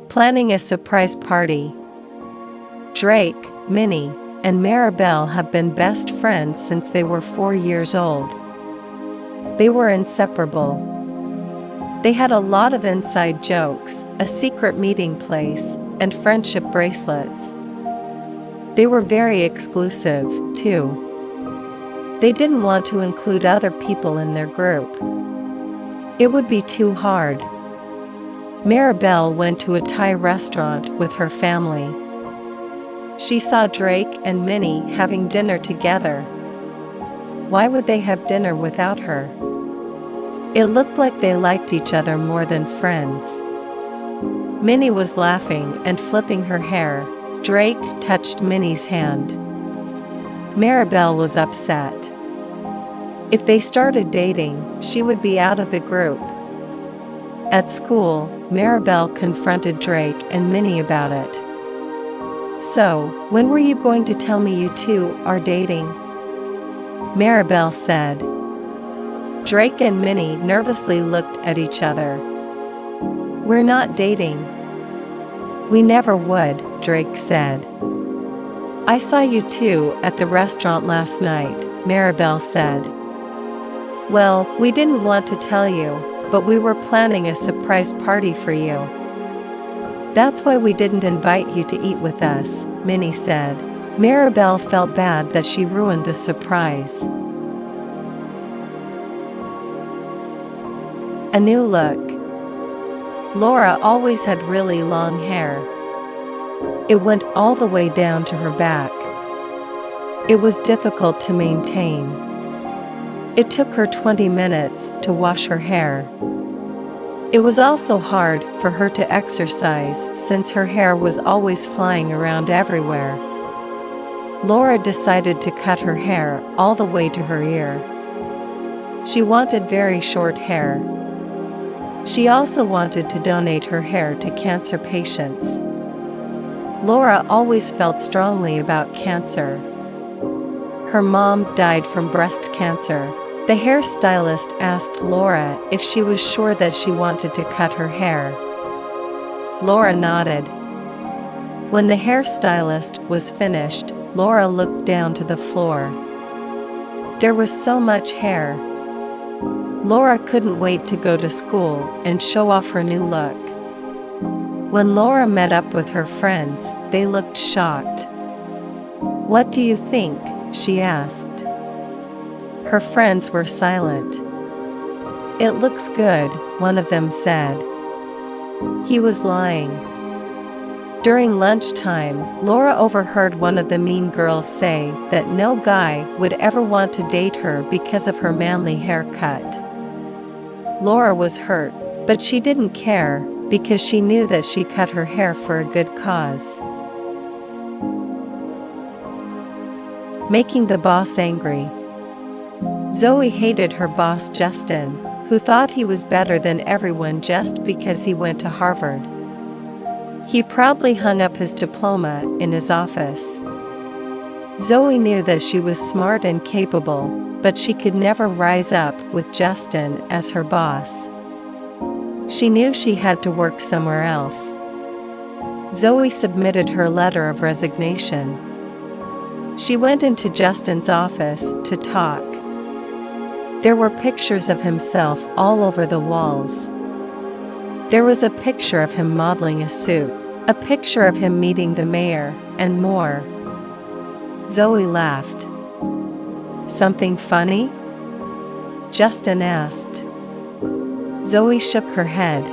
Planning a surprise party. Drake, Minnie, and Maribel have been best friends since they were 4 years old. They were inseparable. They had a lot of inside jokes, a secret meeting place, and friendship bracelets. They were very exclusive, too. They didn't want to include other people in their group. It would be too hard. Maribel went to a Thai restaurant with her family. She saw Drake and Minnie having dinner together. Why would they have dinner without her? It looked like they liked each other more than friends. Minnie was laughing and flipping her hair. Drake touched Minnie's hand. Maribel was upset. If they started dating, she would be out of the group. At school, Maribel confronted Drake and Minnie about it. "So, when were you going to tell me you two are dating?" Maribel said. Drake and Minnie nervously looked at each other. "We're not dating." "We never would," Drake said. "I saw you two at the restaurant last night," Maribel said. "Well, we didn't want to tell you, but we were planning a surprise party for you. That's why we didn't invite you to eat with us," Minnie said. Maribel felt bad that she ruined the surprise. A new look. Laura always had really long hair. It went all the way down to her back. It was difficult to maintain. It took her 20 minutes to wash her hair. It was also hard for her to exercise since her hair was always flying around everywhere. Laura decided to cut her hair all the way to her ear. She wanted very short hair. She also wanted to donate her hair to cancer patients. Laura always felt strongly about cancer. Her mom died from breast cancer. The hairstylist asked Laura if she was sure that she wanted to cut her hair. Laura nodded. When the hairstylist was finished, Laura looked down to the floor. There was so much hair. Laura couldn't wait to go to school and show off her new look. When Laura met up with her friends, they looked shocked. "What do you think?" she asked. Her friends were silent. "It looks good," one of them said. He was lying. During lunchtime, Laura overheard one of the mean girls say that no guy would ever want to date her because of her manly haircut. Laura was hurt, but she didn't care because she knew that she cut her hair for a good cause. Making the boss angry. Zoe hated her boss Justin, who thought he was better than everyone just because he went to Harvard. He proudly hung up his diploma in his office. Zoe knew that she was smart and capable, but she could never rise up with Justin as her boss. She knew she had to work somewhere else. Zoe submitted her letter of resignation. She went into Justin's office to talk. There were pictures of himself all over the walls. There was a picture of him modeling a suit, a picture of him meeting the mayor, and more. Zoe laughed. "Something funny?" Justin asked. Zoe shook her head.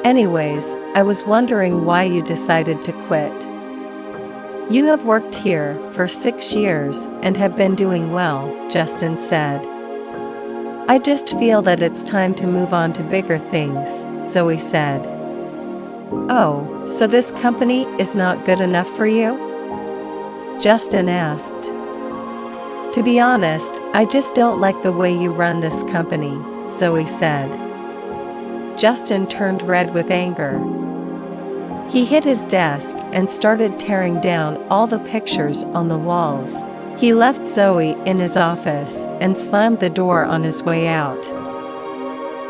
"Anyways, I was wondering why you decided to quit. You have worked here for 6 years and have been doing well," Justin said. "I just feel that it's time to move on to bigger things," Zoe said. "Oh, so this company is not good enough for you?" Justin asked. "To be honest, I just don't like the way you run this company," Zoe said. Justin turned red with anger. He hit his desk and started tearing down all the pictures on the walls. He left Zoe in his office and slammed the door on his way out.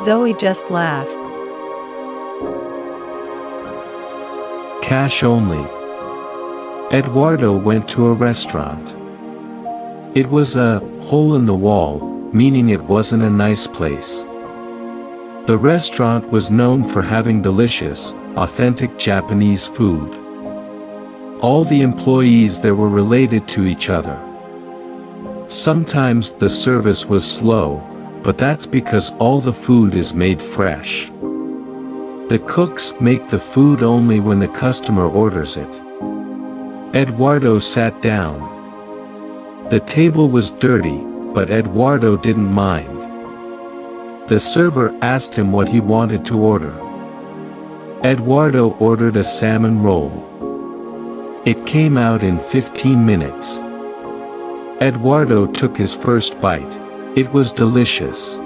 Zoe just laughed. cash only. Eduardo went to a restaurant. It was a hole in the wall, meaning it wasn't a nice place. The restaurant was known for having delicious, authentic Japanese food. All the employees there were related to each other. Sometimes the service was slow, but that's because all the food is made fresh. The cooks make the food only when the customer orders it. Eduardo sat down. The table was dirty, but Eduardo didn't mind. The server asked him what he wanted to order. Eduardo ordered a salmon roll. It came out in 15 minutes. Eduardo took his first bite. It was delicious.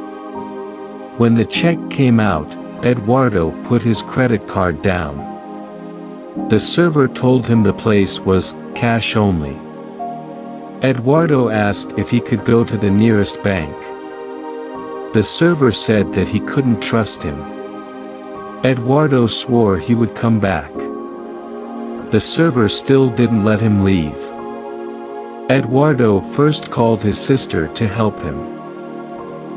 When the check came out, Eduardo put his credit card down. The server told him the place was cash only. Eduardo asked if he could go to the nearest bank. The server said that he couldn't trust him. Eduardo swore he would come back. The server still didn't let him leave. Eduardo first called his sister to help him.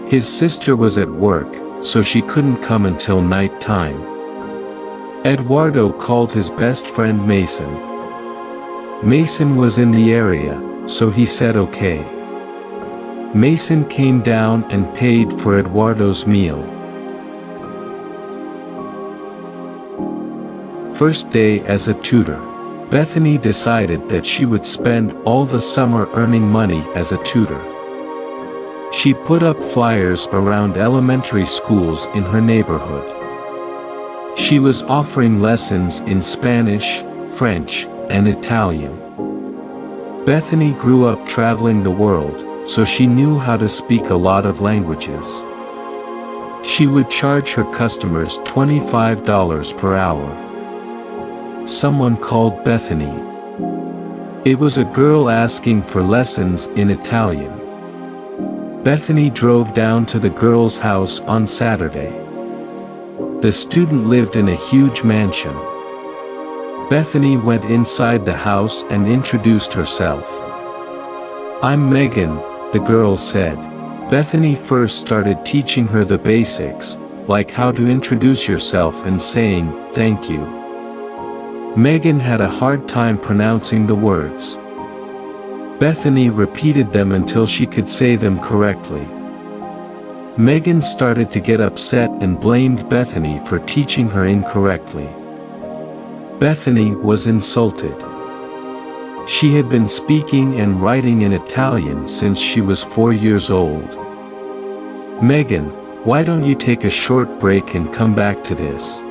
His sister was at work, so she couldn't come until night time. Eduardo called his best friend Mason. Mason was in the area, so he said okay. Mason came down and paid for Eduardo's meal. First day as a tutor. Bethany decided that she would spend all the summer earning money as a tutor. She put up flyers around elementary schools in her neighborhood. She was offering lessons in Spanish, French, and Italian. Bethany grew up traveling the world, so she knew how to speak a lot of languages. She would charge her customers $25 per hour. Someone called Bethany. It was a girl asking for lessons in Italian. Bethany drove down to the girl's house on Saturday. The student lived in a huge mansion. Bethany went inside the house and introduced herself. "I'm Megan," the girl said. Bethany first started teaching her the basics, like how to introduce yourself and saying, "Thank you." Megan had a hard time pronouncing the words. Bethany repeated them until she could say them correctly. Megan started to get upset and blamed Bethany for teaching her incorrectly. Bethany was insulted. She had been speaking and writing in Italian since she was 4 years old. "Megan, why don't you take a short break and come back to this?"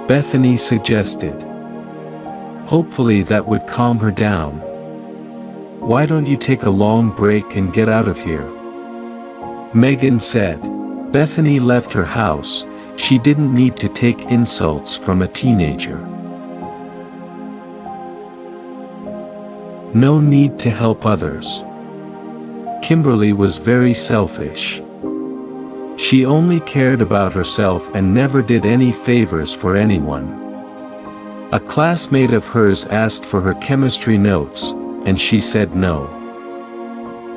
Bethany suggested. Hopefully that would calm her down. "Why don't you take a long break and get out of here?" Megan said. Bethany left her house. She didn't need to take insults from a teenager. No need to help others. Kimberly was very selfish. She only cared about herself and never did any favors for anyone. A classmate of hers asked for her chemistry notes, and she said no.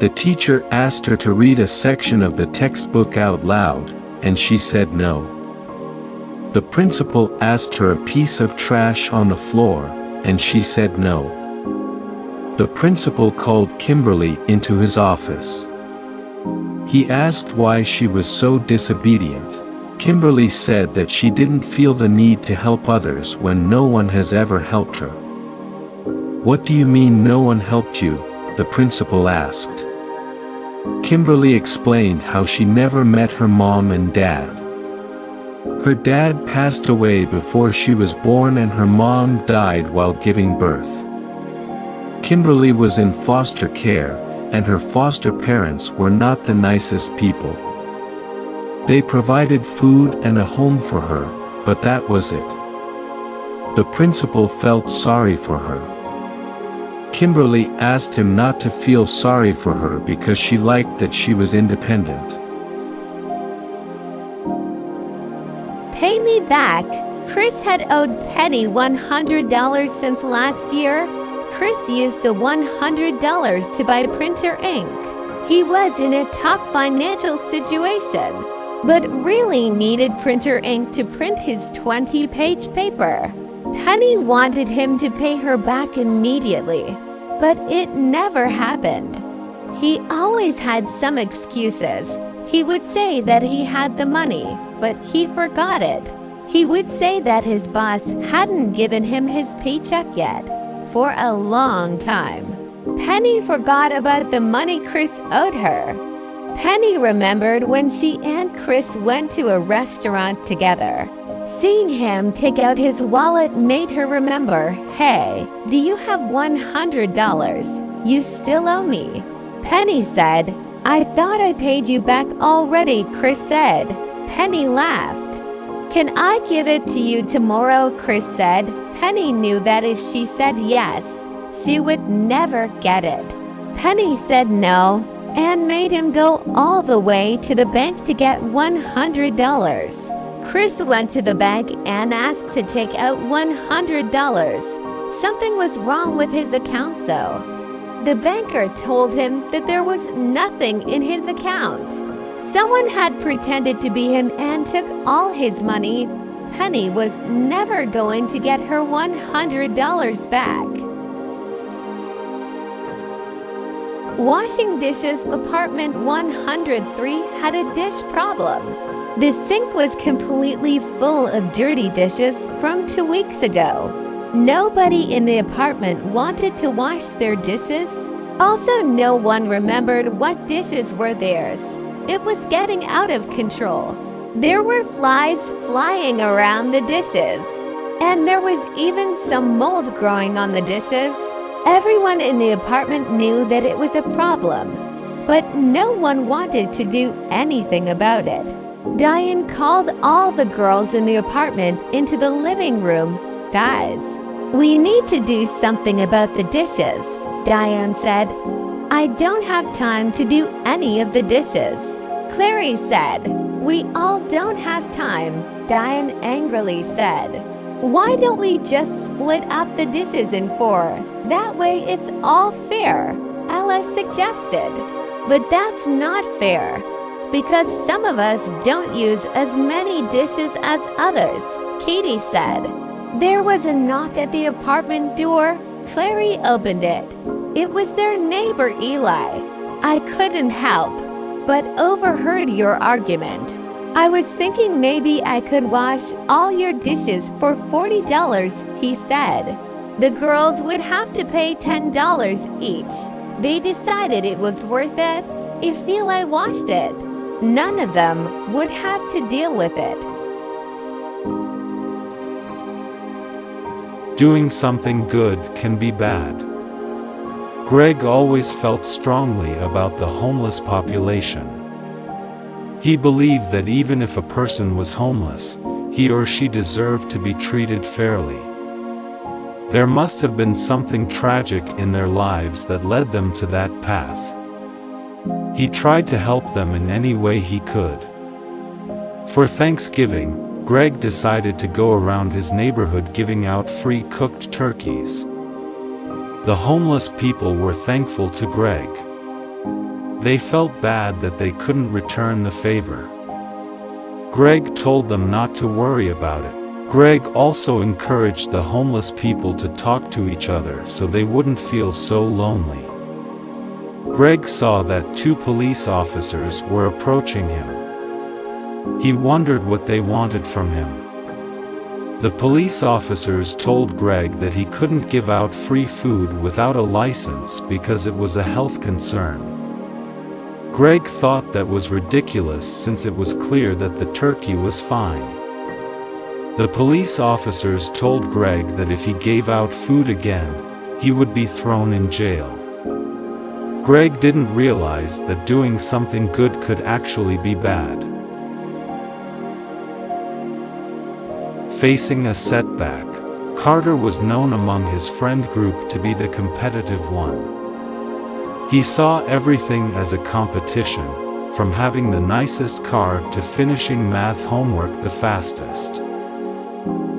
The teacher asked her to read a section of the textbook out loud, and she said no. The principal asked her a piece of trash on the floor, and she said no. The principal called Kimberly into his office. He asked why she was so disobedient. Kimberly said that she didn't feel the need to help others when no one has ever helped her. "What do you mean no one helped you?" the principal asked. Kimberly explained how she never met her mom and dad. Her dad passed away before she was born and her mom died while giving birth. Kimberly was in foster care, and her foster parents were not the nicest people. They provided food and a home for her, but that was it. The principal felt sorry for her. Kimberly asked him not to feel sorry for her because she liked that she was independent. Pay me back. Chris had owed Penny $100 since last year. Chris used the $100 to buy printer ink. He was in a tough financial situation, but really needed printer ink to print his 20-page paper. Penny wanted him to pay her back immediately, but it never happened. He always had some excuses. He would say that he had the money, but he forgot it. He would say that his boss hadn't given him his paycheck yet, for a long time. Penny forgot about the money Chris owed her. Penny remembered when she and Chris went to a restaurant together. Seeing him take out his wallet made her remember, "Hey, do you have $100? You still owe me." Penny said, "I thought I paid you back already," Chris said. Penny laughed. "Can I give it to you tomorrow?" Chris said. Penny knew that if she said yes, she would never get it. Penny said no and made him go all the way to the bank to get $100. Chris went to the bank and asked to take out $100. Something was wrong with his account though. The banker told him that there was nothing in his account. Someone had pretended to be him and took all his money. Penny was never going to get her $100 back. Washing dishes. Apartment 103 had a dish problem. The sink was completely full of dirty dishes from 2 weeks ago. Nobody in the apartment wanted to wash their dishes. Also, no one remembered what dishes were theirs. It was getting out of control. There were flies flying around the dishes, and there was even some mold growing on the dishes. Everyone in the apartment knew that it was a problem, but no one wanted to do anything about it. Diane called all the girls in the apartment into the living room. "Guys, we need to do something about the dishes," Diane said. "I don't have time to do any of the dishes." Clary said. "We all don't have time," Diane angrily said. "Why don't we just split up the dishes in 4? That way it's all fair," Ella suggested. "But that's not fair, because some of us don't use as many dishes as others," Katie said. There was a knock at the apartment door. Clary opened it. It was their neighbor Eli. "I couldn't help but overheard your argument. I was thinking maybe I could wash all your dishes for $40, he said. The girls would have to pay $10 each. They decided it was worth it if Eli washed it. None of them would have to deal with it." Doing something good can be bad. Greg always felt strongly about the homeless population. He believed that even if a person was homeless, he or she deserved to be treated fairly. There must have been something tragic in their lives that led them to that path. He tried to help them in any way he could. For Thanksgiving, Greg decided to go around his neighborhood giving out free cooked turkeys. The homeless people were thankful to Greg. They felt bad that they couldn't return the favor. Greg told them not to worry about it. Greg also encouraged the homeless people to talk to each other so they wouldn't feel so lonely. Greg saw that 2 police officers were approaching him. He wondered what they wanted from him. The police officers told Greg that he couldn't give out free food without a license because it was a health concern. Greg thought that was ridiculous since it was clear that the turkey was fine. The police officers told Greg that if he gave out food again, he would be thrown in jail. Greg didn't realize that doing something good could actually be bad. Facing a setback, Carter was known among his friend group to be the competitive one. He saw everything as a competition, from having the nicest car to finishing math homework the fastest.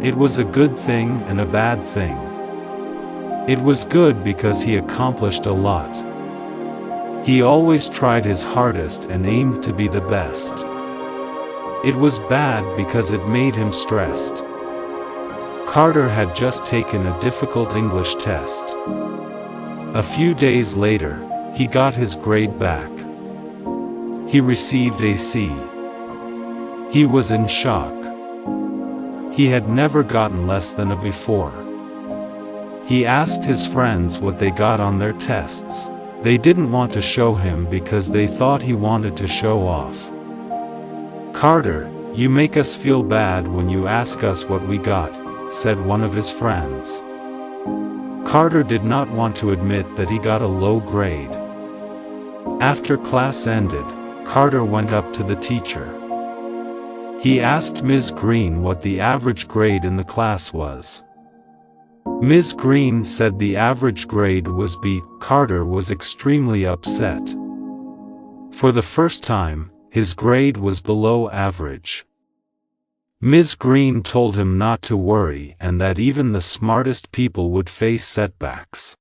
It was a good thing and a bad thing. It was good because he accomplished a lot. He always tried his hardest and aimed to be the best. It was bad because it made him stressed. Carter had just taken a difficult English test. A few days later, he got his grade back. He received a C. He was in shock. He had never gotten less than a before. He asked his friends what they got on their tests. They didn't want to show him because they thought he wanted to show off. "Carter, you make us feel bad when you ask us what we got," said one of his friends. Carter did not want to admit that he got a low grade. After class ended, Carter went up to the teacher. He asked Ms. Green what the average grade in the class was. Ms. Green said the average grade was B. Carter was extremely upset. For the first time, his grade was below average. Ms. Green told him not to worry and that even the smartest people would face setbacks.